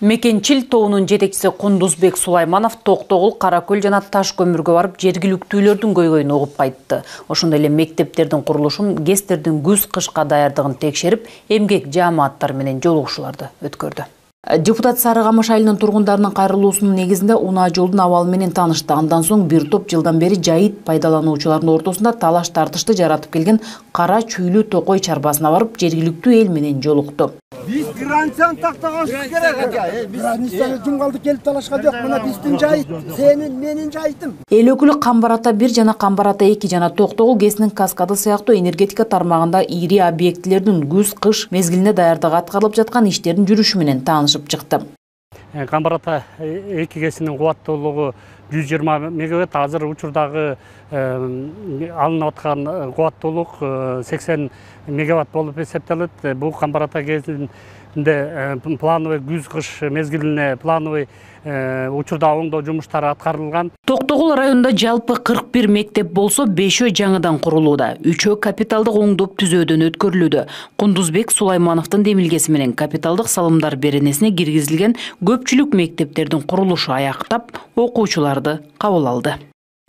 Мекенчил тоонун жетекчиси Кундузбек Сулайманов Токтогул, Каракөл жана Таш көмүргө барып жергиликтүүлөрдүн көйгөйүн угуп кайтты. Ошондой эле мектептердин курулушун, ГЭСтердин күз-кышка даярдыгын текшерип, эмгек жаамааттары менен жолугушууларды өткөрдү. Депутат Сары Камыш айылынын тургундарынын кайрылуусунун негизинде унаа жолдун абалы менен таанышты. Андан соң бир топ жылдан бери жайыт пайдалануучулардын ортосунда талаш тартышты жаратып келген Кара Чүйлүү Токой чарбасына барып жергиликтүү эл менен жолукту. Biz grançan taktağız gerek. Biz nişanı cumgaldı gelip talaşka yok. Buna bizden cahit. Senin, menin cahitim. Эл өкүлү Камбарата 1 жана Камбарата 2 жана Токтогул ГЭСинин каскады сыяктуу энергетика тармагында ири объектилердин күз-кыш мезгилине даярдыгы аткарылып жаткан иштердин жүрүшү менен таанышып чыкты. Камбарата 2 ГЭСинин кубаттуулугу 120 мегаватт, азыр учурдагы алынып аткан кубаттуулук 80 мегаватт болуп эсептелет. Бул Камбарата ГЭСинде плановый күз-кыш мезгилине плановый учурда оңдоо жумуштары аткарылган. Токтогул районунда жалпы 41 мектеп болсо, 5-өө жаңыдан курулууда, 3-өө капиталдык оңдоп түзөөдөн өткөрүлүүдө. Кундузбек Сулаймановдун демилгеси менен капиталдык салымдар беренесине киргизилген көпчүлүк мектептердин курулушу аяктап, окуучуларды кабыл алды.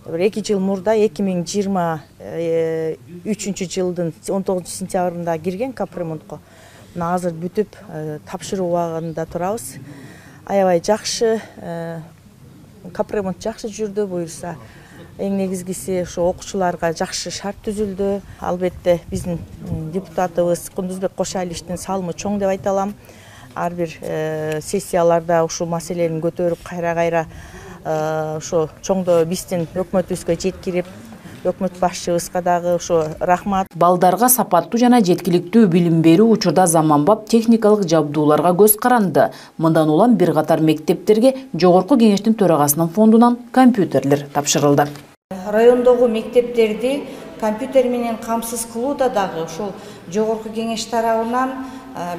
2 жыл мурда 2023 жылдын 19 сентябрында кирген капремонтко. Мына азыр бүтүп тапшыруу убагында турабыз. Аябай жакшы капремонт жакшы жүрдү, буюрса. Эң негизгиси ошо окуучуларга жакшы шарт түзүлдү. Албетте биздин депутатыбыз Кундузбек Кошайличтин салымы чоң деп айта алам. Ар бир сессияларда ушул маселени көтөрүп кайра ошо чоңдоо биздин өкмөтүбүзгө жеткирип, өкмөт башчыбызга дагы ошо рахмат. Балдарга сапаттуу жана жеткиликтүү билим берүү учурда заманбап техникалык жабдууларга көз каранды. Мындан улам бир катар мектептерге Жогорку Кеңештин төрагасынын фондунан компьютерлер тапшырылды. Райондогу мектептерди компьютер менен камсыз кылууда дагы ошол Жогорку Кеңеш тарабынан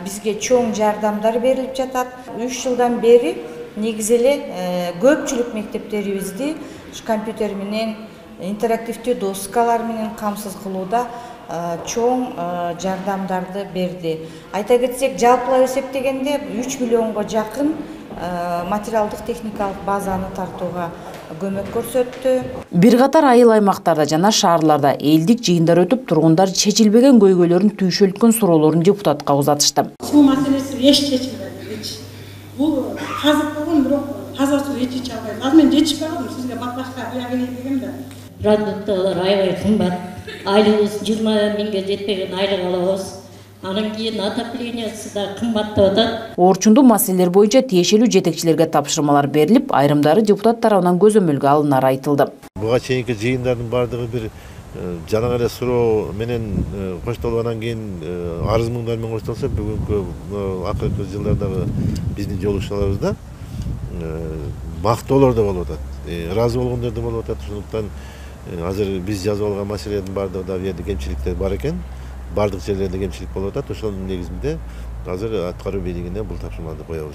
бизге чоң жардамдар берилип жатат. 3 жылдан бери негизи эле көпчүлүк мектептерибизди компьютер менен интерактивдүү доскалар менен камсыз кылууда чоң жардамдарды берди. Айта кетсек, жалпылап эсептегенде 3 миллионго жакын материалдык техникалык базаны тартууга көмөк көрсөттү. Бир катар айыл аймактарда жана шаарларда элдик жыйындар өтүп, тургундар чечилбеген көйгөйлөрүн түйшөлткөн суроолорун депутатка узатышты. Суу маселеси эч чечилбеди. Бул казык болгон, бирок таза суу эч чече албайт. Азыр мен жетишпей калдым, сизге бак-башка ыя келейин дегем да. Продуктылар аябай кымбат. Айлыгыбыз 20 миңге жетпеген айлык алабыз. Анан кийин отоплениясы да кымбаттап атат. Орчундуу маселелер боюнча тиешелүү жетекчилерге тапшырмалар берилип, айрымдары депутат тарабынан көзөмөлгө алынары айтылды. Буга чейинки жыйындардын бардыгы бир жана эле суроо менен коштолгондон кийин арыз муңдар менен коштолсо, бүгүнкү акыркы жылдардагы биздин жолугушууларыбызда мактоолор да болуп атат. Ыраазы болгондор да болуп атат. Ошондуктан азыр биз жазып алган маселелердин бардыгында бу жерде кемчиликтер бар экен. Бардык жерлерде кемчилик болуп атат. Ошонун негизинде азыр аткаруу бийлигине бул тапшырманы коебуз.